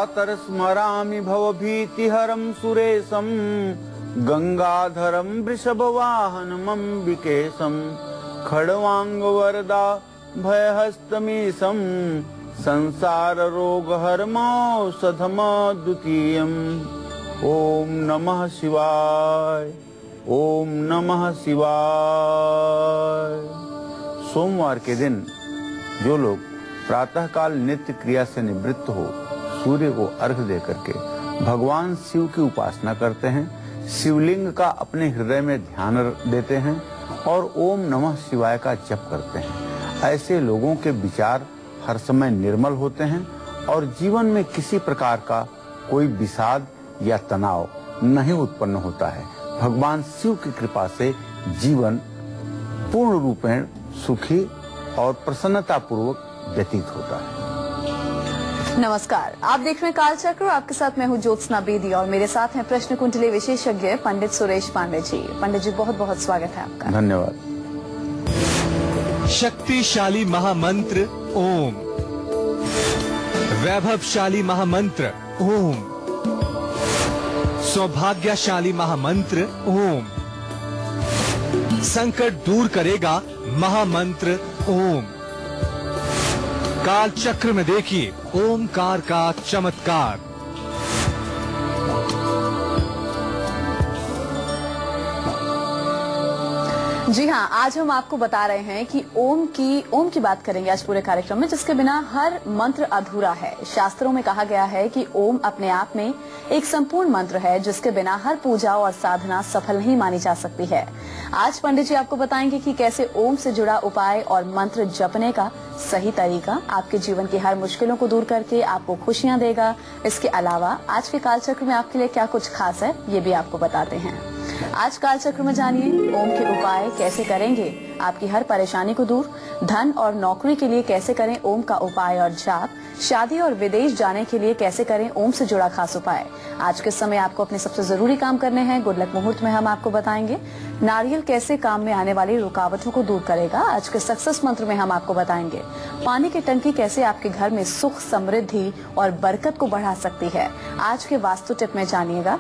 कातर स्मरामि भवभीतिहरं सुरेशं गंगाधरं वृषभवाहनमम्बिकेशं खड्वांगवरदा भयहस्तमीशं संसाररोगहरमौषधमद्वितीयम्। ओम नमः शिवाय, ओम नमः शिवाय। सोमवार के दिन जो लोग प्रातःकाल नित्य क्रिया से निवृत्त हो सूर्य को अर्घ्य दे करके भगवान शिव की उपासना करते हैं, शिवलिंग का अपने हृदय में ध्यान देते हैं और ओम नमः शिवाय का जप करते हैं, ऐसे लोगों के विचार हर समय निर्मल होते हैं और जीवन में किसी प्रकार का कोई विषाद या तनाव नहीं उत्पन्न होता है। भगवान शिव की कृपा से जीवन पूर्ण रूपेण सुखी और प्रसन्नता पूर्वक व्यतीत होता है। नमस्कार, आप देख रहे हैं कालचक्र। आपके साथ मैं हूं ज्योत्सना बेदी और मेरे साथ हैं प्रश्न कुंडली विशेषज्ञ पंडित सुरेश पांडे जी। पंडित जी, बहुत बहुत स्वागत है आपका। धन्यवाद। शक्तिशाली महामंत्र ओम, वैभवशाली महामंत्र ओम, सौभाग्यशाली महामंत्र ओम, संकट दूर करेगा महामंत्र ओम। काल चक्र में देखिए ओमकार का चमत्कार। जी हाँ, आज हम आपको बता रहे हैं कि ओम की बात करेंगे आज पूरे कार्यक्रम में, जिसके बिना हर मंत्र अधूरा है। शास्त्रों में कहा गया है कि ओम अपने आप में एक संपूर्ण मंत्र है, जिसके बिना हर पूजा और साधना सफल नहीं मानी जा सकती है। आज पंडित जी आपको बताएंगे कि कैसे ओम से जुड़ा उपाय और मंत्र जपने का सही तरीका आपके जीवन की हर मुश्किलों को दूर करके आपको खुशियां देगा। इसके अलावा आज के कालचक्र में आपके लिए क्या कुछ खास है, ये भी आपको बताते हैं। आज कालचक्र में जानिए ओम के उपाय कैसे करेंगे आपकी हर परेशानी को दूर, धन और नौकरी के लिए कैसे करें ओम का उपाय और जाप, शादी और विदेश जाने के लिए कैसे करें ओम से जुड़ा खास उपाय। आज के समय आपको अपने सबसे जरूरी काम करने हैं। गुड लक मुहूर्त में हम आपको बताएंगे नारियल कैसे काम में आने वाली रुकावटों को दूर करेगा। आज के सक्सेस मंत्र में हम आपको बताएंगे पानी की टंकी कैसे आपके घर में सुख, समृद्धि और बरकत को बढ़ा सकती है। आज के वास्तु टिप में जानिएगा।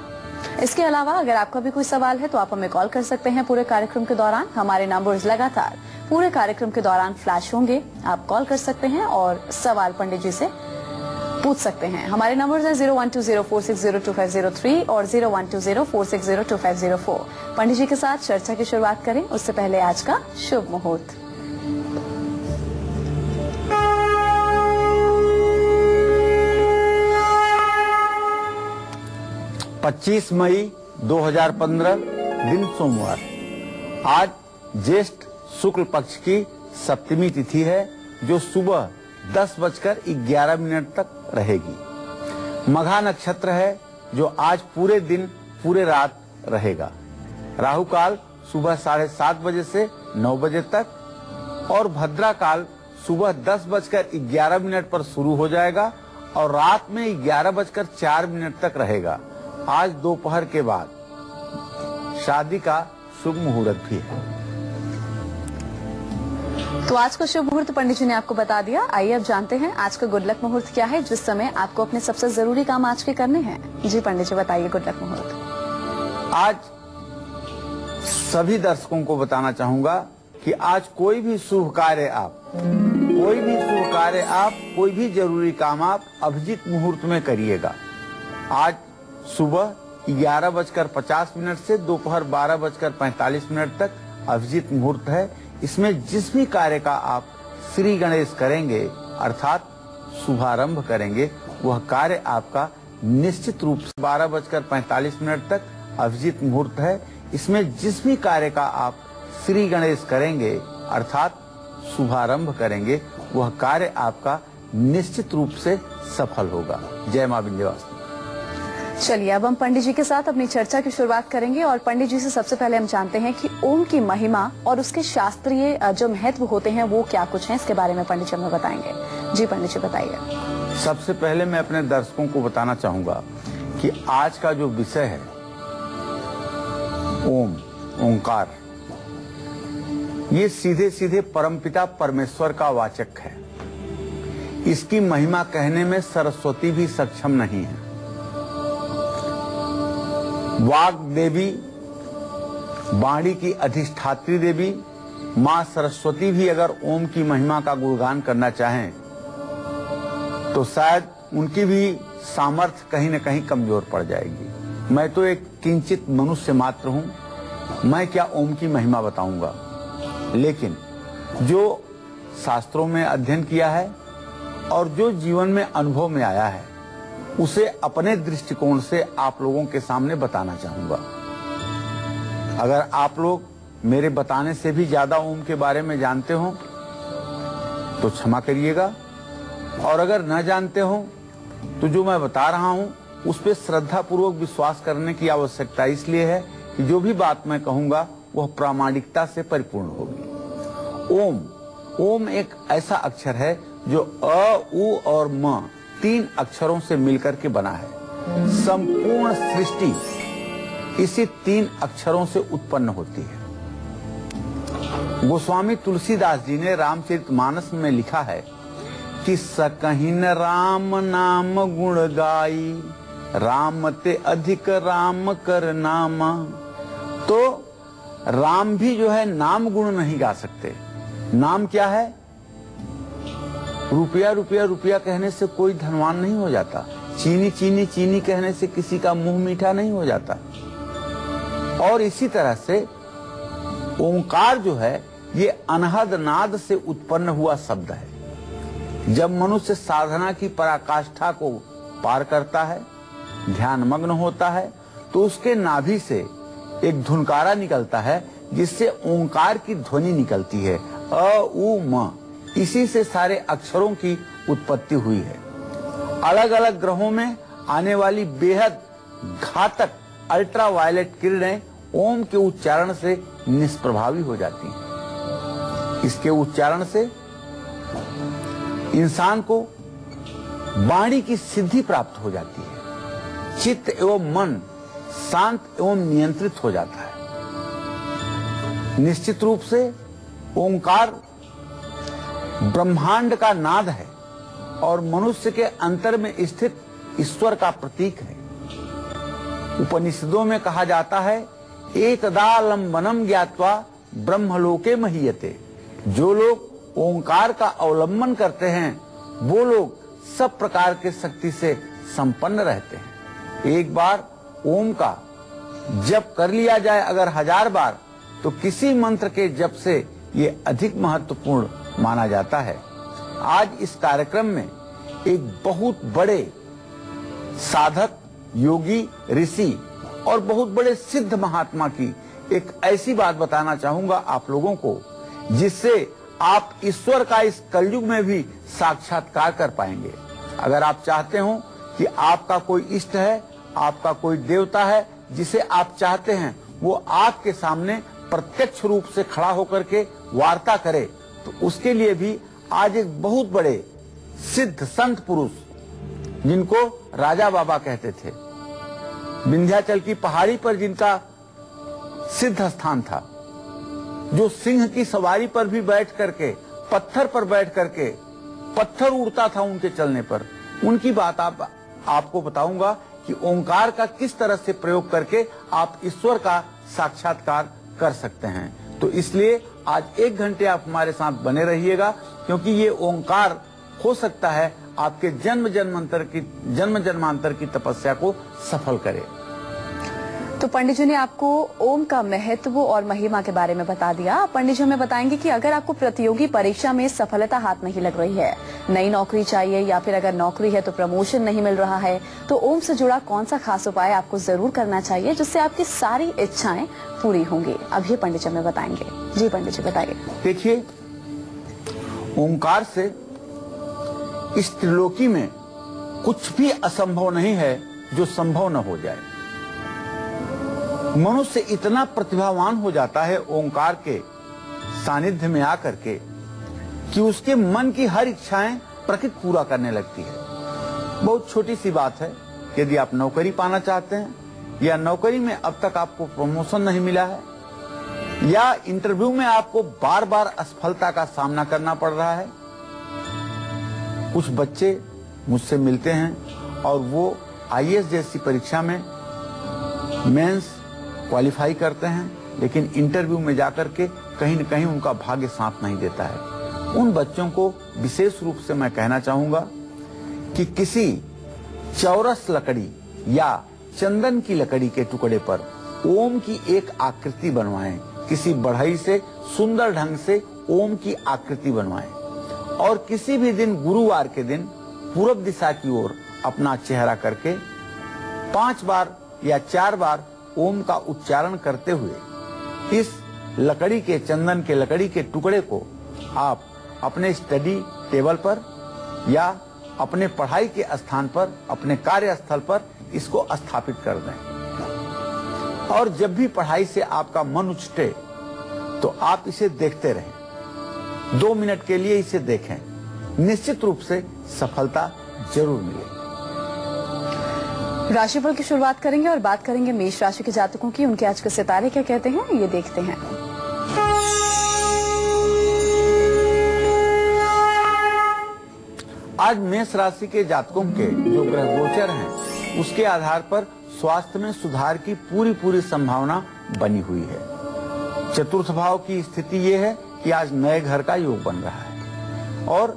इसके अलावा अगर आपका भी कोई सवाल है तो आप हमें कॉल कर सकते हैं पूरे कार्यक्रम के दौरान। हमारे नंबर्स लगातार पूरे कार्यक्रम के दौरान फ्लैश होंगे, आप कॉल कर सकते हैं और सवाल पंडित जी से पूछ सकते हैं। हमारे नंबर्स हैं 012046025003 और 012046025004। पंडित जी के साथ चर्चा की शुरुआत करें उससे पहले आज का शुभ मुहूर्त। पच्चीस मई 2015 दिन सोमवार। आज ज्येष्ठ शुक्ल पक्ष की सप्तमी तिथि है, जो सुबह 10:11 तक रहेगी। मघा नक्षत्र है, जो आज पूरे दिन पूरे रात रहेगा। राहु काल सुबह 7:30 बजे से 9 बजे तक और भद्रा काल सुबह 10:11 पर शुरू हो जाएगा और रात में 11:04 तक रहेगा। आज दोपहर के बाद शादी का शुभ मुहूर्त भी है। तो आज का शुभ मुहूर्त पंडित जी ने आपको बता दिया। आइए अब जानते हैं आज का गुड लक मुहूर्त क्या है, जिस समय आपको अपने सबसे जरूरी काम आज के करने हैं। जी पंडित जी बताइए गुड लक मुहूर्त। आज सभी दर्शकों को बताना चाहूंगा कि आज कोई भी शुभ कार्य आप कोई भी जरूरी काम आप अभिजीत मुहूर्त में करिएगा। आज सुबह 11:50 से दोपहर 12:45 तक अभिजीत मुहूर्त है। इसमें जिस भी कार्य का आप श्री गणेश करेंगे अर्थात शुभारंभ करेंगे, वह कार्य आपका निश्चित रूप से 12:45 तक अभिजीत मुहूर्त है। इसमें जिस भी कार्य का आप श्री गणेश करेंगे अर्थात शुभारंभ करेंगे, वह कार्य आपका निश्चित रूप से सफल होगा। जय मां विंध्यवासिनी। चलिए अब हम पंडित जी के साथ अपनी चर्चा की शुरुआत करेंगे और पंडित जी से सबसे पहले हम जानते हैं कि ओम की महिमा और उसके शास्त्रीय जो महत्व होते हैं वो क्या कुछ हैं, इसके बारे में पंडित जी हमें बताएंगे। जी पंडित जी बताइए। सबसे पहले मैं अपने दर्शकों को बताना चाहूंगा कि आज का जो विषय है ओंकार, ये सीधे सीधे परमपिता परमेश्वर का वाचक है। इसकी महिमा कहने में सरस्वती भी सक्षम नहीं है। वाग देवी, वाणी की अधिष्ठात्री देवी मां सरस्वती भी अगर ओम की महिमा का गुणगान करना चाहें तो शायद उनकी भी सामर्थ्य कहीं न कहीं कमजोर पड़ जाएगी। मैं तो एक किंचित मनुष्य मात्र हूं, मैं क्या ओम की महिमा बताऊंगा। लेकिन जो शास्त्रों में अध्ययन किया है और जो जीवन में अनुभव में आया है उसे अपने दृष्टिकोण से आप लोगों के सामने बताना चाहूंगा। अगर आप लोग मेरे बताने से भी ज्यादा ओम के बारे में जानते हो तो क्षमा करिएगा, और अगर न जानते हो तो जो मैं बता रहा हूं उस पर श्रद्धा पूर्वक विश्वास करने की आवश्यकता इसलिए है कि जो भी बात मैं कहूंगा वह प्रामाणिकता से परिपूर्ण होगी। ओम एक ऐसा अक्षर है जो अ, उ और म 3 अक्षरों से मिलकर के बना है। संपूर्ण सृष्टि इसी 3 अक्षरों से उत्पन्न होती है। गोस्वामी तुलसीदास जी ने रामचरितमानस में लिखा है कि सकहिन राम नाम गुण गाई, राम ते अधिक राम कर नामा। तो राम भी जो है नाम गुण नहीं गा सकते। नाम क्या है? रुपया रुपया रुपया कहने से कोई धनवान नहीं हो जाता। चीनी चीनी चीनी कहने से किसी का मुंह मीठा नहीं हो जाता। और इसी तरह से ओंकार जो है ये अनहद नाद से उत्पन्न हुआ शब्द है। जब मनुष्य साधना की पराकाष्ठा को पार करता है, ध्यान मग्न होता है, तो उसके नाभि से एक धुनकारा निकलता है जिससे ओंकार की ध्वनि निकलती है, अ उ म। इसी से सारे अक्षरों की उत्पत्ति हुई है। अलग अलग ग्रहों में आने वाली बेहद घातक अल्ट्रावायलेट किरणें ओम के उच्चारण से निष्प्रभावी हो जाती हैं। इसके उच्चारण से इंसान को वाणी की सिद्धि प्राप्त हो जाती है। चित्त एवं मन शांत एवं नियंत्रित हो जाता है। निश्चित रूप से ओंकार ब्रह्मांड का नाद है और मनुष्य के अंतर में स्थित ईश्वर का प्रतीक है। उपनिषदों में कहा जाता है, एकदालंबनम ज्ञात्वा ब्रह्मलोके महीयते। जो लोग ओंकार का अवलंबन करते हैं वो लोग सब प्रकार के शक्ति से संपन्न रहते हैं। एक बार ओम का जप कर लिया जाए अगर 1000 बार, तो किसी मंत्र के जप से ये अधिक महत्वपूर्ण माना जाता है। आज इस कार्यक्रम में एक बहुत बड़े साधक, योगी, ऋषि और बहुत बड़े सिद्ध महात्मा की एक ऐसी बात बताना चाहूंगा आप लोगों को जिससे आप ईश्वर का इस कलयुग में भी साक्षात्कार कर पाएंगे। अगर आप चाहते हो कि आपका कोई इष्ट है, आपका कोई देवता है जिसे आप चाहते हैं वो आपके सामने प्रत्यक्ष रूप से खड़ा होकर के वार्ता करे, तो उसके लिए भी आज एक बहुत बड़े सिद्ध संत पुरुष जिनको राजा बाबा कहते थे, विंध्याचल की पहाड़ी पर जिनका सिद्ध स्थान था, जो सिंह की सवारी पर भी बैठ करके, पत्थर पर बैठ करके, पत्थर उड़ता था उनके चलने पर, उनकी बात आपको बताऊंगा कि ओंकार का किस तरह से प्रयोग करके आप ईश्वर का साक्षात्कार कर सकते हैं। तो इसलिए आज 1 घंटे आप हमारे साथ बने रहिएगा, क्योंकि ये ओंकार हो सकता है आपके जन्म जन्मांतर की तपस्या को सफल करे। तो पंडित जी ने आपको ओम का महत्व और महिमा के बारे में बता दिया। पंडित जी हमें बताएंगे कि अगर आपको प्रतियोगी परीक्षा में सफलता हाथ नहीं लग रही है, नई नौकरी चाहिए या फिर अगर नौकरी है तो प्रमोशन नहीं मिल रहा है, तो ओम से जुड़ा कौन सा खास उपाय आपको जरूर करना चाहिए जिससे आपकी सारी इच्छाएं पूरी होंगी? अभी पंडित जी हमें बताएंगे। जी पंडित जी बताइए। देखिए, ओंकार से इस त्रिलोकी में कुछ भी असंभव नहीं है जो संभव न हो जाए। मनुष्य इतना प्रतिभावान हो जाता है ओंकार के सानिध्य में आकर के कि उसके मन की हर इच्छाएं प्रकृति पूरा करने लगती है। बहुत छोटी सी बात है, यदि आप नौकरी पाना चाहते हैं या नौकरी में अब तक आपको प्रमोशन नहीं मिला है या इंटरव्यू में आपको बार बार असफलता का सामना करना पड़ रहा है, कुछ बच्चे मुझसे मिलते हैं और वो आईएएस जैसी परीक्षा में मेंस क्वालिफाई करते हैं, लेकिन इंटरव्यू में जाकर के कहीं न कहीं उनका भाग्य साथ नहीं देता है। उन बच्चों को विशेष रूप से मैं कहना चाहूंगा कि किसी चौरस लकड़ी या चंदन की लकड़ी के टुकड़े पर ओम की एक आकृति बनवाएं। किसी बढ़ई से सुंदर ढंग से ओम की आकृति बनवाएं और किसी भी दिन गुरुवार के दिन पूरब दिशा की ओर अपना चेहरा करके 5 बार या 4 बार ओम का उच्चारण करते हुए इस लकड़ी के चंदन के लकड़ी के टुकड़े को आप अपने स्टडी टेबल पर या अपने पढ़ाई के स्थान पर, अपने कार्यस्थल पर इसको स्थापित कर दें। और जब भी पढ़ाई से आपका मन उछटे तो आप इसे देखते रहें। 2 मिनट के लिए इसे देखें, निश्चित रूप से सफलता जरूर मिलेगी। राशिफल की शुरुआत करेंगे और बात करेंगे मेष राशि के जातकों की। उनके आज के सितारे क्या कहते हैं, ये देखते हैं। आज मेष राशि के जातकों के जो ग्रह गोचर हैं, उसके आधार पर स्वास्थ्य में सुधार की पूरी संभावना बनी हुई है। चतुर्थ भाव की स्थिति ये है कि आज नए घर का योग बन रहा है और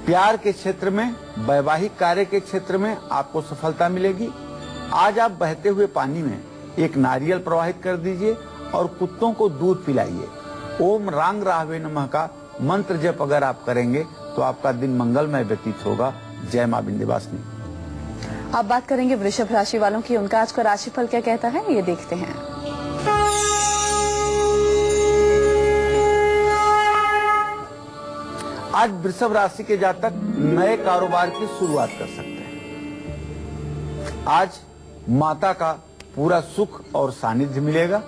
प्यार के क्षेत्र में, वैवाहिक कार्य के क्षेत्र में आपको सफलता मिलेगी। आज आप बहते हुए पानी में एक नारियल प्रवाहित कर दीजिए और कुत्तों को दूध पिलाइए। ओम रांग राहवे नमः का मंत्र जप अगर आप करेंगे तो आपका दिन मंगलमय व्यतीत होगा। जय मां विंध्यवासिनी। अब बात करेंगे वृषभ राशि वालों की। उनका आज का राशिफल क्या कहता है, ये देखते हैं। आज वृषभ राशि के जातक नए कारोबार की शुरुआत कर सकते हैं। आज माता का पूरा सुख और सानिध्य मिलेगा,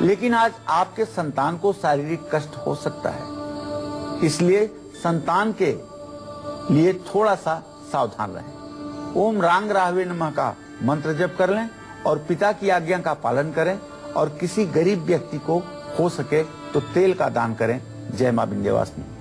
लेकिन आज आपके संतान को शारीरिक कष्ट हो सकता है, इसलिए संतान के लिए थोड़ा सा सावधान रहें। ओम रांग राहवे नमः का मंत्र जप कर लें और पिता की आज्ञा का पालन करें और किसी गरीब व्यक्ति को हो सके तो तेल का दान करें। जय मां विंध्यवासिनी।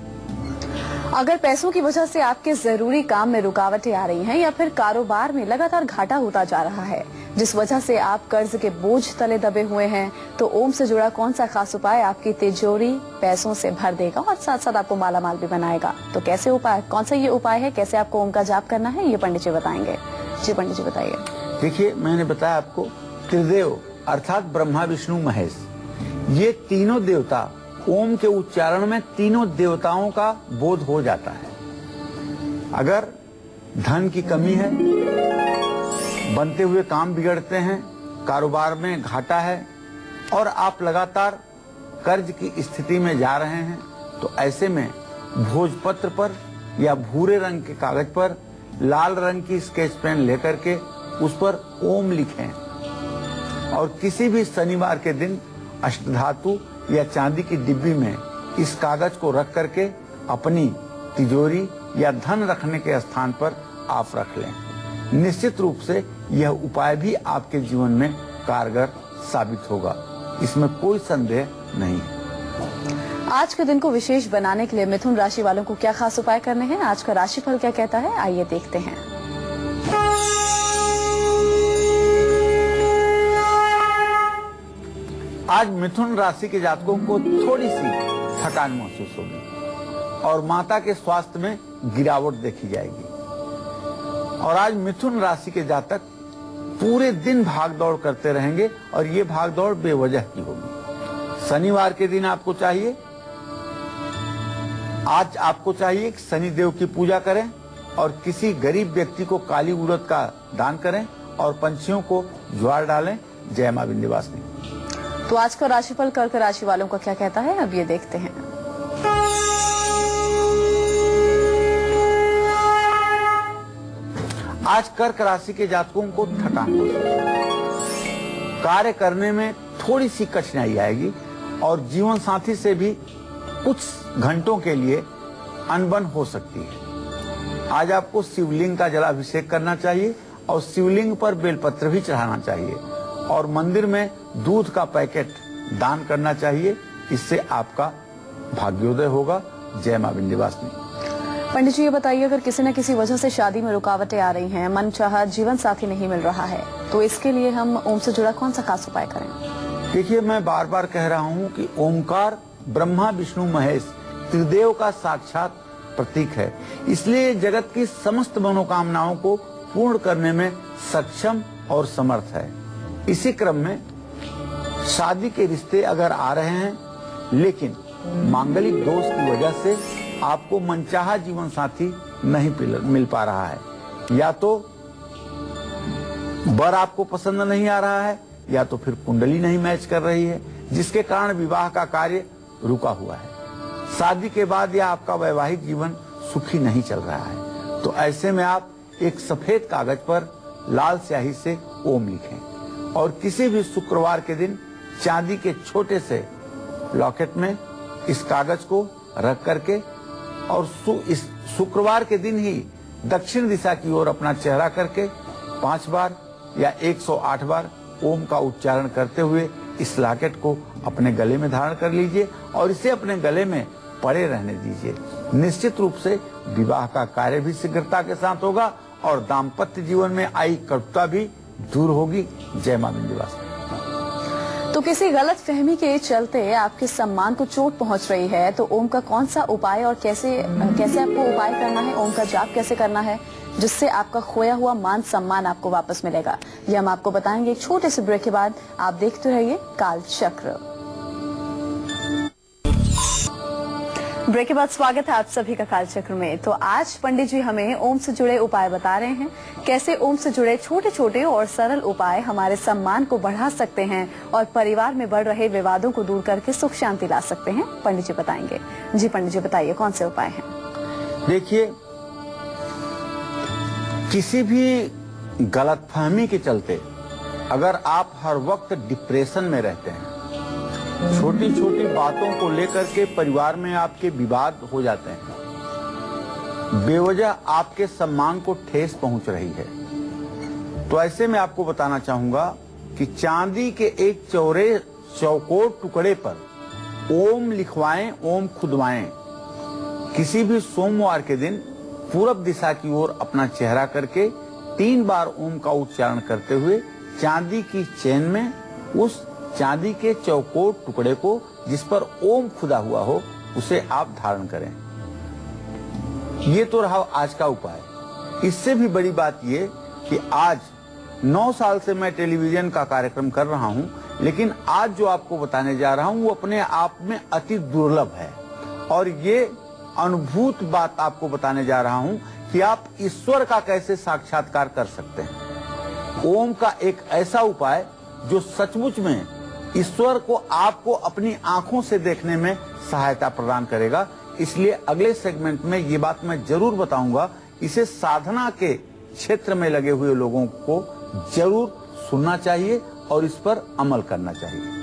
अगर पैसों की वजह से आपके जरूरी काम में रुकावटें आ रही हैं या फिर कारोबार में लगातार घाटा होता जा रहा है, जिस वजह से आप कर्ज के बोझ तले दबे हुए हैं, तो ओम से जुड़ा कौन सा खास उपाय आपकी तिजोरी पैसों से भर देगा और साथ साथ आपको मालामाल भी बनाएगा। तो कैसे उपाय, कौन सा ये उपाय है, कैसे आपको ओम का जाप करना है, ये पंडित जी बताएंगे। जी पंडित जी बताइए। देखिए, मैंने बताया आपको त्रिदेव अर्थात ब्रह्मा विष्णु महेश, ये तीनों देवता, ओम के उच्चारण में तीनों देवताओं का बोध हो जाता है। अगर धन की कमी है, बनते हुए काम बिगड़ते हैं, कारोबार में घाटा है और आप लगातार कर्ज की स्थिति में जा रहे हैं, तो ऐसे में भोजपत्र पर या भूरे रंग के कागज पर लाल रंग की स्केच पेन लेकर के उस पर ओम लिखें और किसी भी शनिवार के दिन अष्टधातु या चांदी की डिब्बी में इस कागज को रख करके अपनी तिजोरी या धन रखने के स्थान पर आप रख लें। निश्चित रूप से यह उपाय भी आपके जीवन में कारगर साबित होगा, इसमें कोई संदेह नहीं है। आज के दिन को विशेष बनाने के लिए मिथुन राशि वालों को क्या खास उपाय करने हैं, आज का राशिफल क्या कहता है, आइए देखते हैं। आज मिथुन राशि के जातकों को थोड़ी सी थकान महसूस होगी और माता के स्वास्थ्य में गिरावट देखी जाएगी। और आज मिथुन राशि के जातक पूरे दिन भागदौड़ करते रहेंगे और ये भागदौड़ बेवजह की होगी। शनिवार के दिन आपको चाहिए, आज आपको चाहिए कि शनिदेव की पूजा करें और किसी गरीब व्यक्ति को काली उड़द का दान करें और पंछियों को ज्वार डालें। जय मां विंध्यवासिनी। तो आज का राशिफल कर्क राशि वालों का क्या कहता है, अब ये देखते हैं। आज कर्क राशि के जातकों को थकान हो सकती है, कार्य करने में थोड़ी सी कठिनाई आएगी और जीवन साथी से भी कुछ घंटों के लिए अनबन हो सकती है। आज आपको शिवलिंग का जलाभिषेक करना चाहिए और शिवलिंग पर बेलपत्र भी चढ़ाना चाहिए और मंदिर में दूध का पैकेट दान करना चाहिए, इससे आपका भाग्योदय होगा। जय मां विंध्यवासिनी। पंडित जी ये बताइए, अगर किसी न किसी वजह से शादी में रुकावटें आ रही हैं, मनचाहा जीवन साथी नहीं मिल रहा है, तो इसके लिए हम ओम से जुड़ा कौन सा खास उपाय करें? देखिए, मैं बार बार कह रहा हूँ कि ओमकार ब्रह्मा विष्णु महेश त्रिदेव का साक्षात प्रतीक है, इसलिए जगत की समस्त मनोकामनाओं को पूर्ण करने में सक्षम और समर्थ है। इसी क्रम में शादी के रिश्ते अगर आ रहे हैं, लेकिन मांगलिक दोष की वजह से आपको मनचाहा जीवन साथी नहीं मिल पा रहा है, या तो वर आपको पसंद नहीं आ रहा है, या तो फिर कुंडली नहीं मैच कर रही है, जिसके कारण विवाह का कार्य रुका हुआ है, शादी के बाद या आपका वैवाहिक जीवन सुखी नहीं चल रहा है, तो ऐसे में आप एक सफेद कागज पर लाल स्याही से ओम लिखें और किसी भी शुक्रवार के दिन चांदी के छोटे से लॉकेट में इस कागज को रख करके और इस शुक्रवार के दिन ही दक्षिण दिशा की ओर अपना चेहरा करके 5 बार या 108 बार ओम का उच्चारण करते हुए इस लॉकेट को अपने गले में धारण कर लीजिए और इसे अपने गले में पड़े रहने दीजिए। निश्चित रूप से विवाह का कार्य भी शीघ्रता के साथ होगा और दाम्पत्य जीवन में आई कटुता भी दूर होगी। जय मां विंध्यवासिनी। तो किसी गलत फहमी के चलते आपके सम्मान को चोट पहुंच रही है, तो ओम का कौन सा उपाय और कैसे आपको उपाय करना है, ओम का जाप कैसे करना है, जिससे आपका खोया हुआ मान सम्मान आपको वापस मिलेगा, ये हम आपको बताएंगे एक छोटे से ब्रेक के बाद। आप देखते रहिए काल चक्र। ब्रेक के बाद स्वागत है आप सभी का काल चक्र में। तो आज पंडित जी हमें ओम से जुड़े उपाय बता रहे हैं, कैसे ओम से जुड़े छोटे छोटे और सरल उपाय हमारे सम्मान को बढ़ा सकते हैं और परिवार में बढ़ रहे विवादों को दूर करके सुख शांति ला सकते हैं। पंडित जी बताएंगे। जी पंडित जी बताइए, कौन से उपाय हैं? देखिए, किसी भी गलतफहमी के चलते अगर आप हर वक्त डिप्रेशन में रहते हैं, छोटी छोटी बातों को लेकर के परिवार में आपके विवाद हो जाते हैं, बेवजह आपके सम्मान को ठेस पहुंच रही है, तो ऐसे में आपको बताना चाहूंगा कि चांदी के एक चौकोर टुकड़े पर ओम लिखवाएं, ओम खुदवाएं। किसी भी सोमवार के दिन पूरब दिशा की ओर अपना चेहरा करके 3 बार ओम का उच्चारण करते हुए चांदी की चेन में उस चांदी के चौकोर टुकड़े को जिस पर ओम खुदा हुआ हो उसे आप धारण करें। ये तो रहा आज का उपाय। इससे भी बड़ी बात ये कि आज 9 साल से मैं टेलीविजन का कार्यक्रम कर रहा हूं, लेकिन आज जो आपको बताने जा रहा हूं वो अपने आप में अति दुर्लभ है और ये अनुभूत बात आपको बताने जा रहा हूं कि आप ईश्वर का कैसे साक्षात्कार कर सकते हैं। ओम का एक ऐसा उपाय जो सचमुच में ईश्वर को आपको अपनी आंखों से देखने में सहायता प्रदान करेगा। इसलिए अगले सेगमेंट में ये बात मैं जरूर बताऊंगा। इसे साधना के क्षेत्र में लगे हुए लोगों को जरूर सुनना चाहिए और इस पर अमल करना चाहिए।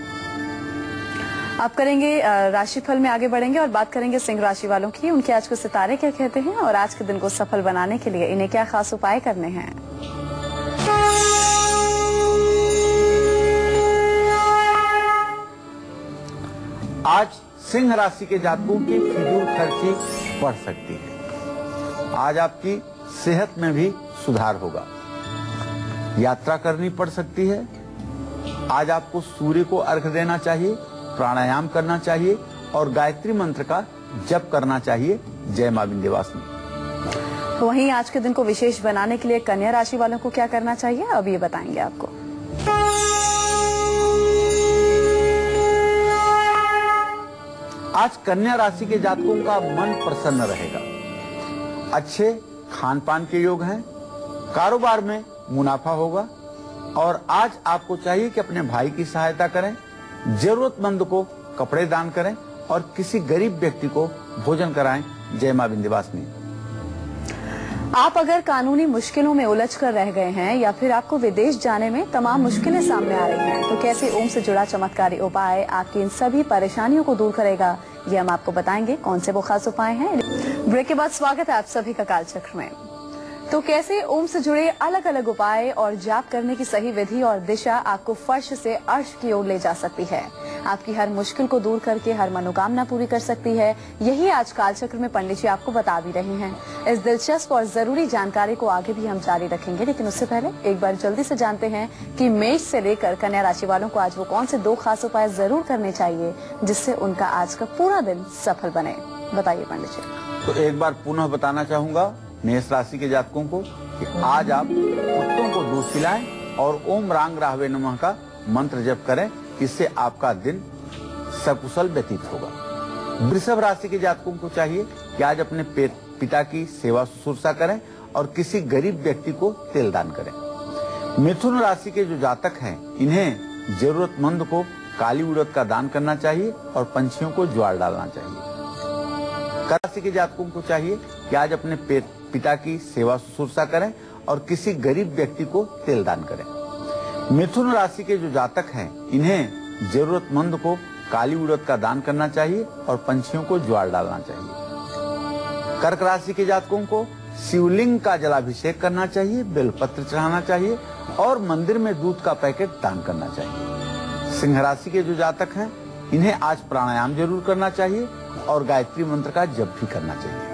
आप करेंगे राशिफल में आगे बढ़ेंगे और बात करेंगे सिंह राशि वालों की, उनके आज को सितारे क्या कहते हैं और आज के दिन को सफल बनाने के लिए इन्हें क्या खास उपाय करने हैं। आज सिंह राशि के जातकों की फिजूल खर्ची बढ़ सकती है। आज आपकी सेहत में भी सुधार होगा। यात्रा करनी पड़ सकती है। आज आपको सूर्य को अर्घ्य देना चाहिए, प्राणायाम करना चाहिए और गायत्री मंत्र का जप करना चाहिए। जय मां विंध्यवासिनी। वहीं आज के दिन को विशेष बनाने के लिए कन्या राशि वालों को क्या करना चाहिए, अब ये बताएंगे आपको। आज कन्या राशि के जातकों का मन प्रसन्न रहेगा। अच्छे खान पान के योग हैं। कारोबार में मुनाफा होगा और आज आपको चाहिए कि अपने भाई की सहायता करें, जरूरतमंद को कपड़े दान करें और किसी गरीब व्यक्ति को भोजन कराएं। जय मां विंध्यवासिनी। आप अगर कानूनी मुश्किलों में उलझ कर रह गए हैं या फिर आपको विदेश जाने में तमाम मुश्किलें सामने आ रही हैं, तो कैसे ओम से जुड़ा चमत्कारी उपाय आपकी इन सभी परेशानियों को दूर करेगा, ये हम आपको बताएंगे। कौन से वो खास उपाय हैं। ब्रेक के बाद स्वागत है आप सभी का काल चक्र में। तो कैसे ओम से जुड़े अलग अलग उपाय और जाप करने की सही विधि और दिशा आपको फर्श से अर्श की ओर ले जा सकती है। आपकी हर मुश्किल को दूर करके हर मनोकामना पूरी कर सकती है। यही आज कालचक्र में पंडित जी आपको बता भी रहे हैं। इस दिलचस्प और जरूरी जानकारी को आगे भी हम जारी रखेंगे, लेकिन उससे पहले एक बार जल्दी से जानते हैं कि मेष से लेकर कन्या राशि वालों को आज वो कौन से 2 खास उपाय जरूर करने चाहिए जिससे उनका आज का पूरा दिन सफल बने। बताइए पंडित जी। तो एक बार पुनः बताना चाहूंगा मेष राशि के जातकों को कि आज आप कुत्तों को दूध पिलाएं और ओम रांग राहवे नमः का मंत्र जप करें। इससे आपका दिन सकुशल व्यतीत होगा। वृषभ राशि के जातकों को चाहिए कि आज अपने पिता की सेवा शुश्रूषा करें और किसी गरीब व्यक्ति को तेल दान करें। मिथुन राशि के जो जातक हैं, इन्हें जरूरतमंद को काली उड़द का दान करना चाहिए और पंछियों को ज्वार डालना चाहिए। कर्क राशि के जातकों को चाहिए कि आज अपने पिता की सेवा शुश्रूषा करें और किसी गरीब व्यक्ति को तेल दान करें। मिथुन राशि के जो जातक हैं, इन्हें जरूरतमंद को काली उड़द का दान करना चाहिए और पंछियों को ज्वार डालना चाहिए। कर्क राशि के जातकों को शिवलिंग का जलाभिषेक करना चाहिए, बेलपत्र चढ़ाना चाहिए और मंदिर में दूध का पैकेट दान करना चाहिए। सिंह राशि के जो जातक हैं, इन्हें आज प्राणायाम जरूर करना चाहिए और गायत्री मंत्र का जप भी करना चाहिए।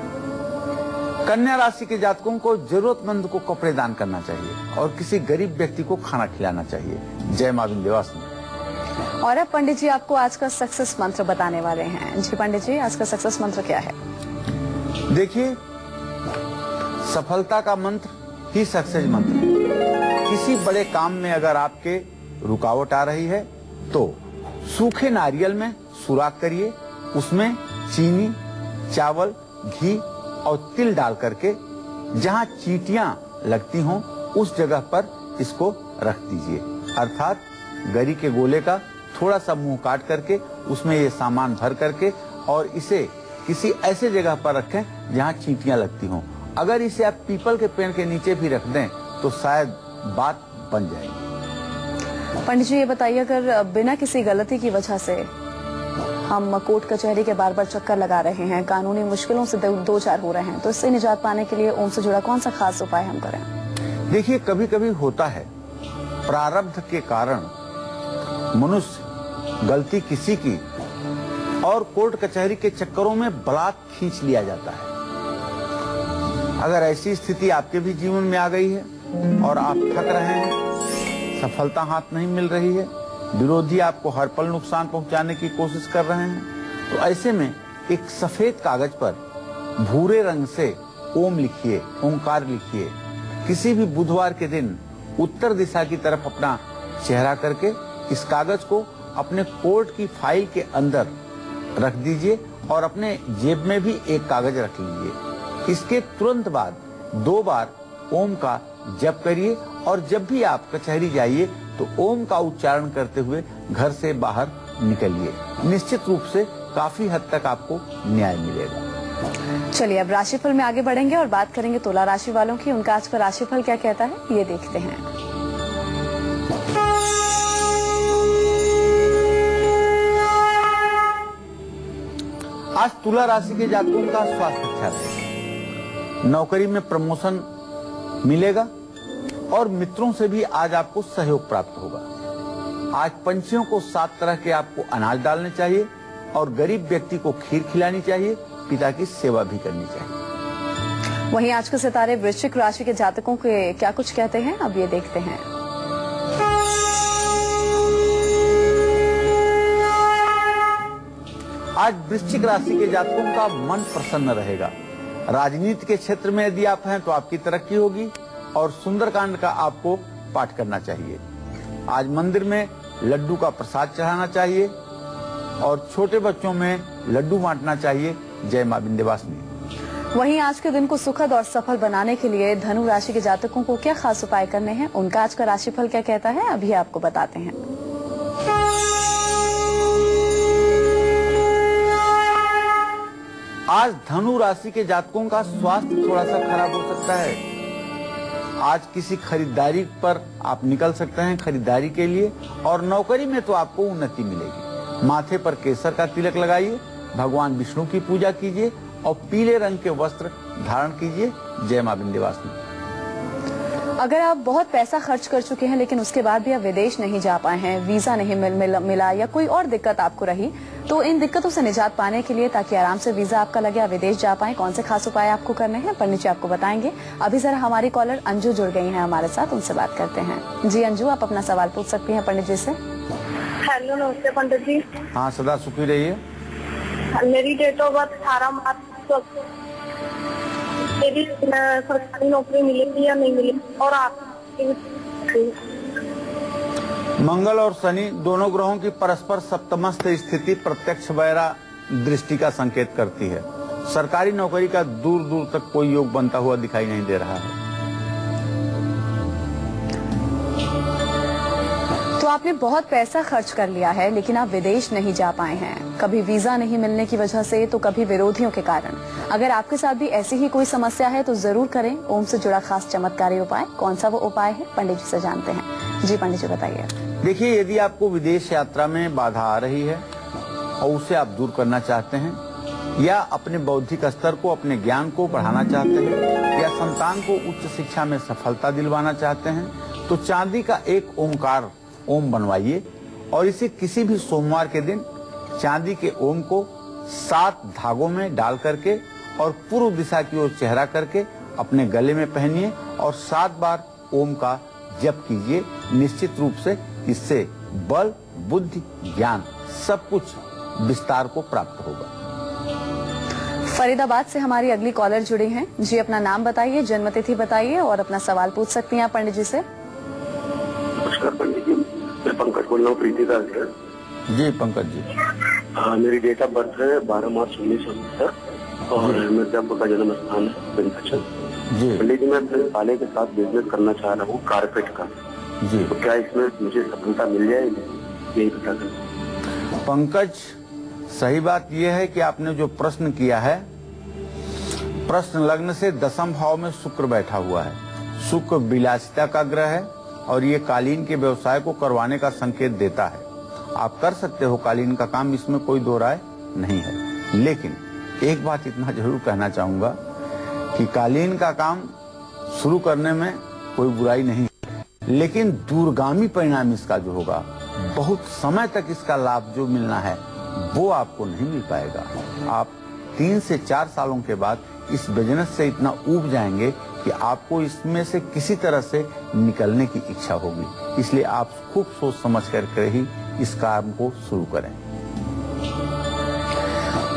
कन्या राशि के जातकों को जरूरतमंद को कपड़े दान करना चाहिए और किसी गरीब व्यक्ति को खाना खिलाना चाहिए। जय मां विंध्यवासिनी। और अब पंडित जी आपको आज का सक्सेस मंत्र बताने वाले हैं। जी पंडित जी, आज का सक्सेस मंत्र क्या है? देखिए, सफलता का मंत्र ही सक्सेस मंत्र है। किसी बड़े काम में अगर आपके रुकावट आ रही है तो सूखे नारियल में सुराख करिए, उसमें चीनी, चावल, घी और तिल डाल करके जहां चींटियां लगती हों उस जगह पर इसको रख दीजिए। अर्थात गरी के गोले का थोड़ा सा मुंह काट करके उसमें ये सामान भर करके और इसे किसी ऐसे जगह पर रखें जहां चींटियां लगती हों। अगर इसे आप पीपल के पेड़ के नीचे भी रख दें तो शायद बात बन जाएगी। पंडित जी ये बताइए, अगर बिना किसी गलती की वजह से हम कोर्ट कचहरी के बार बार चक्कर लगा रहे हैं, कानूनी मुश्किलों से दो चार हो रहे हैं, तो इससे निजात पाने के लिए ओम से जुड़ा कौन सा खास उपाय हम करें? देखिए, कभी कभी होता है प्रारब्ध के कारण मनुष्य गलती किसी की और कोर्ट कचहरी के चक्करों में बलात् खींच लिया जाता है। अगर ऐसी स्थिति आपके भी जीवन में आ गई है और आप थक रहे हैं, सफलता हाथ नहीं मिल रही है, विरोधी आपको हर पल नुकसान पहुंचाने की कोशिश कर रहे हैं, तो ऐसे में एक सफेद कागज पर भूरे रंग से ओम लिखिए, ओंकार लिखिए। किसी भी बुधवार के दिन उत्तर दिशा की तरफ अपना चेहरा करके इस कागज को अपने कोर्ट की फाइल के अंदर रख दीजिए और अपने जेब में भी एक कागज रख लीजिए। इसके तुरंत बाद 2 बार ओम का जप करिए और जब भी आप कचहरी जाइए तो ओम का उच्चारण करते हुए घर से बाहर निकलिए। निश्चित रूप से काफी हद तक आपको न्याय मिलेगा। चलिए अब राशिफल में आगे बढ़ेंगे और बात करेंगे तुला राशि वालों की। उनका आज का राशिफल क्या कहता है, ये देखते हैं। आज तुला राशि के जातकों का स्वास्थ्य अच्छा रहेगा। नौकरी में प्रमोशन मिलेगा और मित्रों से भी आज आपको सहयोग प्राप्त होगा। आज पंछियों को 7 तरह के आपको अनाज डालने चाहिए और गरीब व्यक्ति को खीर खिलानी चाहिए, पिता की सेवा भी करनी चाहिए। वहीं आज के सितारे वृश्चिक राशि के जातकों के क्या कुछ कहते हैं, अब ये देखते हैं। आज वृश्चिक राशि के जातकों का मन प्रसन्न रहेगा। राजनीति के क्षेत्र में यदि आप हैं तो आपकी तरक्की होगी और सुंदरकांड का आपको पाठ करना चाहिए। आज मंदिर में लड्डू का प्रसाद चढ़ाना चाहिए और छोटे बच्चों में लड्डू बांटना चाहिए। जय मां विंध्यवासिनी। वहीं आज के दिन को सुखद और सफल बनाने के लिए धनु राशि के जातकों को क्या खास उपाय करने हैं, उनका आज का राशिफल क्या कहता है, अभी आपको बताते हैं। आज धनु राशि के जातकों का स्वास्थ्य थोड़ा सा खराब हो सकता है। आज किसी खरीदारी पर आप निकल सकते हैं खरीदारी के लिए और नौकरी में तो आपको उन्नति मिलेगी। माथे पर केसर का तिलक लगाइए, भगवान विष्णु की पूजा कीजिए और पीले रंग के वस्त्र धारण कीजिए। जय मां विंध्यवासिनी। अगर आप बहुत पैसा खर्च कर चुके हैं लेकिन उसके बाद भी आप विदेश नहीं जा पाए हैं, वीजा नहीं मिला या कोई और दिक्कत आपको रही, तो इन दिक्कतों से निजात पाने के लिए, ताकि आराम से वीजा आपका लगे, आप विदेश जा पाए, कौन से खास उपाय आपको करने हैं पंडित जी आपको बताएंगे। अभी जरा हमारी कॉलर अंजू जुड़ गई हैं हमारे साथ, उनसे बात करते हैं। जी अंजू, आप अपना सवाल पूछ सकती हैं पंडित जी से। हेलो, नमस्ते पंडित जी। हाँ, सदा सुखी रहिए। मेरी डेट ऑफ बर्थ 18 मार्च, मेरी सरकारी नौकरी मिलेगी या नहीं मिलेगी, और आप मंगल और शनि दोनों ग्रहों की परस्पर सप्तमस्थ स्थिति प्रत्यक्ष वैरा दृष्टि का संकेत करती है। सरकारी नौकरी का दूर दूर तक कोई योग बनता हुआ दिखाई नहीं दे रहा है। तो आपने बहुत पैसा खर्च कर लिया है लेकिन आप विदेश नहीं जा पाए हैं, कभी वीजा नहीं मिलने की वजह से तो कभी विरोधियों के कारण। अगर आपके साथ भी ऐसी ही कोई समस्या है तो जरूर करें ओम से जुड़ा खास चमत्कारी उपाय। कौन सा वो उपाय है पंडित जी से जानते हैं। जी पंडित जी बताइए। देखिए, यदि आपको विदेश यात्रा में बाधा आ रही है और उसे आप दूर करना चाहते हैं, या अपने बौद्धिक स्तर को, अपने ज्ञान को बढ़ाना चाहते हैं, या संतान को उच्च शिक्षा में सफलता दिलवाना चाहते हैं, तो चांदी का एक ओमकार ओम बनवाइए और इसे किसी भी सोमवार के दिन चांदी के ओम को 7 धागों में डाल करके और पूर्व दिशा की ओर चेहरा करके अपने गले में पहनिए और 7 बार ओम का जप कीजिए। निश्चित रूप से इससे बल, बुद्धि, ज्ञान सब कुछ विस्तार को प्राप्त होगा। फरीदाबाद से हमारी अगली कॉलर जुड़ी हैं। जी अपना नाम बताइए, जन्मतिथि बताइए और अपना सवाल पूछ सकती हैं आप पंडित जी से। नमस्कार पंडित जी, मैं पंकज बोल रहा हूँ, प्रीति का घर। जी पंकज जी। हाँ, मेरी डेट ऑफ बर्थ है 12 मार्च 1969 और मिर्जापुर का जन्म स्थान है विंध्याचल। जी पंडित जी, मैं अपने साले के साथ बिजनेस करना चाह रहा हूँ कारपेट का। जी, तो क्या इसमें मुझे सफलता मिल जाएगी, यही बता दें। पंकज, सही बात यह है कि आपने जो प्रश्न किया है, प्रश्न लग्न से 10वें भाव में शुक्र बैठा हुआ है। शुक्र विलासिता का ग्रह है और ये कालीन के व्यवसाय को करवाने का संकेत देता है। आप कर सकते हो कालीन का काम, इसमें कोई दो राय नहीं है। लेकिन एक बात इतना जरूर कहना चाहूंगा कि कालीन का काम शुरू करने में कोई बुराई नहीं, लेकिन दूरगामी परिणाम इसका जो होगा, बहुत समय तक इसका लाभ जो मिलना है वो आपको नहीं मिल पाएगा। आप 3 से 4 सालों के बाद इस बिजनेस से इतना ऊब जाएंगे कि आपको इसमें से किसी तरह से निकलने की इच्छा होगी। इसलिए आप खूब सोच समझ करके ही इस काम को शुरू करें।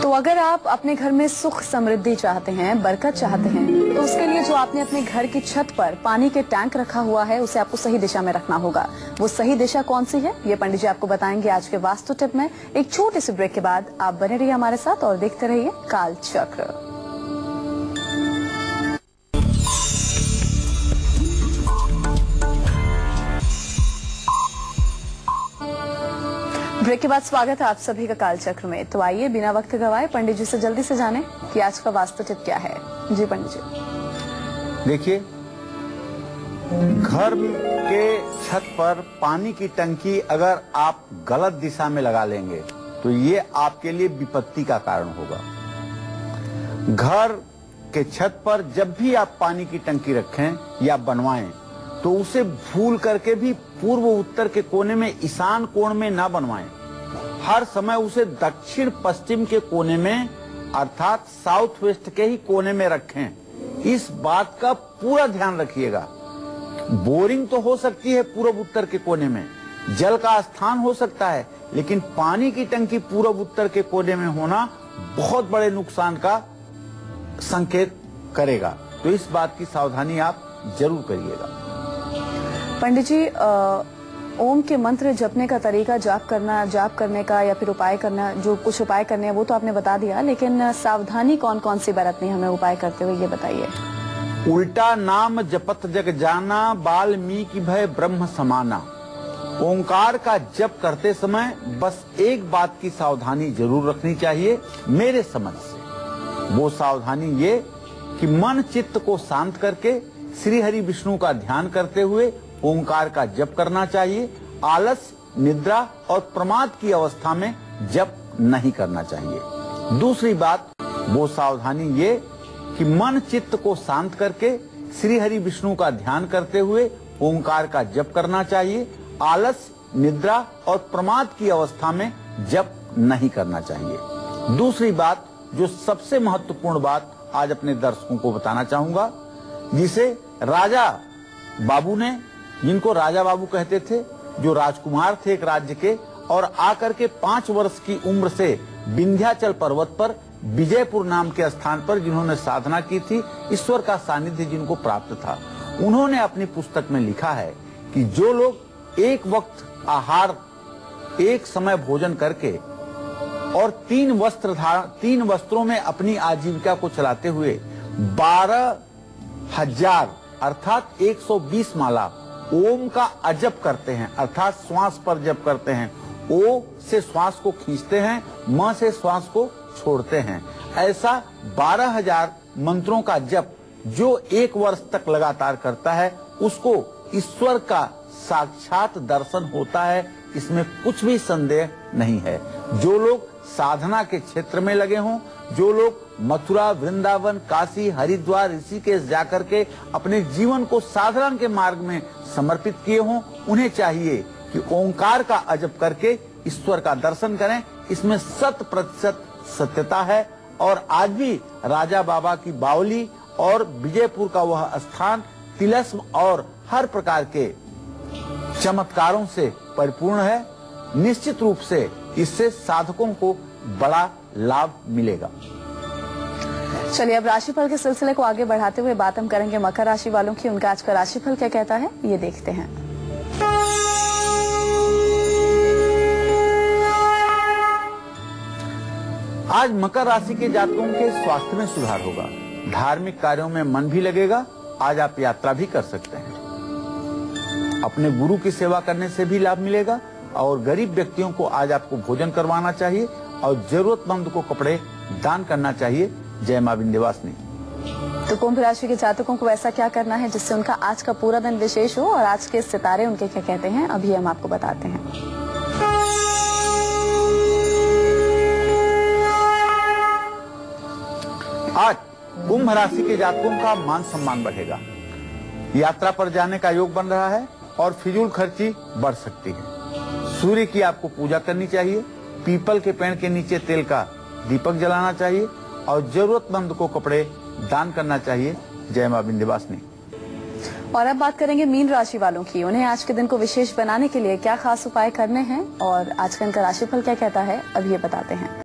तो अगर आप अपने घर में सुख समृद्धि चाहते हैं, बरकत चाहते हैं, तो उसके लिए जो आपने अपने घर की छत पर पानी के टैंक रखा हुआ है उसे आपको सही दिशा में रखना होगा। वो सही दिशा कौन सी है ये पंडित जी आपको बताएंगे आज के वास्तु टिप में। एक छोटे से ब्रेक के बाद आप बने रहिए हमारे साथ और देखते रहिए काल चक्र। ब्रेक के बाद स्वागत है आप सभी का काल चक्र में। तो आइए बिना वक्त गवाए पंडित जी से जल्दी से जाने कि आज का वास्तु टिप क्या है। जी पंडित जी। देखिए, घर के छत पर पानी की टंकी अगर आप गलत दिशा में लगा लेंगे तो ये आपके लिए विपत्ति का कारण होगा। घर के छत पर जब भी आप पानी की टंकी रखें या बनवाएं तो उसे भूल करके भी पूर्व उत्तर के कोने में, ईशान कोण में ना बनवाएं। हर समय उसे दक्षिण पश्चिम के कोने में अर्थात साउथ वेस्ट के ही कोने में रखें। इस बात का पूरा ध्यान रखिएगा। बोरिंग तो हो सकती है पूर्व उत्तर के कोने में, जल का स्थान हो सकता है, लेकिन पानी की टंकी पूर्व उत्तर के कोने में होना बहुत बड़े नुकसान का संकेत करेगा। तो इस बात की सावधानी आप जरूर करिएगा। पंडित जी, ओम के मंत्र जपने का तरीका, जाप करने का या फिर उपाय करना, जो कुछ उपाय करने हैं वो तो आपने बता दिया, लेकिन सावधानी कौन कौन सी बरतनी हमें उपाय करते हुए ये बताइए। उल्टा नाम जपत जग जाना, वाल्मीकि भय ब्रह्म समाना। ओंकार का जप करते समय बस एक बात की सावधानी जरूर रखनी चाहिए मेरे समझ से। वो सावधानी ये कि मन चित्त को शांत करके श्री हरि विष्णु का ध्यान करते हुए ओंकार का जप करना चाहिए। आलस, निद्रा और प्रमाद की अवस्था में जप नहीं करना चाहिए। दूसरी बात, वो सावधानी ये कि मन चित्त को शांत करके श्री हरि विष्णु का ध्यान करते हुए ओंकार का जप करना चाहिए। आलस, निद्रा और प्रमाद की अवस्था में जप नहीं करना चाहिए। दूसरी बात, जो सबसे महत्वपूर्ण बात आज अपने दर्शकों को बताना चाहूंगा, जिसे राजा बाबू ने, जिनको राजा बाबू कहते थे, जो राजकुमार थे एक राज्य के, और आकर के 5 वर्ष की उम्र से विंध्याचल पर्वत पर विजयपुर नाम के स्थान पर जिन्होंने साधना की थी, ईश्वर का सानिध्य जिनको प्राप्त था, उन्होंने अपनी पुस्तक में लिखा है कि जो लोग एक वक्त आहार, एक समय भोजन करके और 3 वस्त्रों में अपनी आजीविका को चलाते हुए 12,000 अर्थात 120 माला ओम का अजप करते हैं, अर्थात श्वास पर जप करते हैं। ओ से श्वास को खींचते हैं, म से श्वास को छोड़ते हैं। ऐसा 12,000 मंत्रों का जप जो 1 वर्ष तक लगातार करता है, उसको ईश्वर का साक्षात दर्शन होता है, इसमें कुछ भी संदेह नहीं है। जो लोग साधना के क्षेत्र में लगे हों, जो लोग मथुरा, वृंदावन, काशी, हरिद्वार, ऋषिकेश जाकर के अपने जीवन को साधना के मार्ग में समर्पित किए हों, उन्हें चाहिए कि ओंकार का अजप करके ईश्वर का दर्शन करें। इसमें 100% सत्यता है। और आज भी राजा बाबा की बावली और विजयपुर का वह स्थान तिलस्म और हर प्रकार के चमत्कारों से परिपूर्ण है। निश्चित रूप से इससे साधकों को बड़ा लाभ मिलेगा। चलिए, अब राशिफल के सिलसिले को आगे बढ़ाते हुए बात हम करेंगे मकर राशि वालों की। उनका आज का राशिफल क्या कहता है, ये देखते हैं। आज मकर राशि के जातकों के स्वास्थ्य में सुधार होगा। धार्मिक कार्यों में मन भी लगेगा। आज आप यात्रा भी कर सकते हैं। अपने गुरु की सेवा करने से भी लाभ मिलेगा। और गरीब व्यक्तियों को आज आपको भोजन करवाना चाहिए और जरूरतमंद को कपड़े दान करना चाहिए। जय मां विंध्यवासिनी। तो कुंभ राशि के जातकों को ऐसा क्या करना है जिससे उनका आज का पूरा दिन विशेष हो, और आज के सितारे उनके क्या कहते हैं, अभी हम आपको बताते हैं। आज कुंभ राशि के जातकों का मान सम्मान बढ़ेगा। यात्रा पर जाने का योग बन रहा है और फिजूल खर्ची बढ़ सकती है। सूर्य की आपको पूजा करनी चाहिए। पीपल के पेड़ के नीचे तेल का दीपक जलाना चाहिए और जरूरतमंद को कपड़े दान करना चाहिए। जय मां विंध्यवासिनी। और अब बात करेंगे मीन राशि वालों की। उन्हें आज के दिन को विशेष बनाने के लिए क्या खास उपाय करने हैं और आज का इनका राशिफल क्या कहता है, अब ये बताते हैं।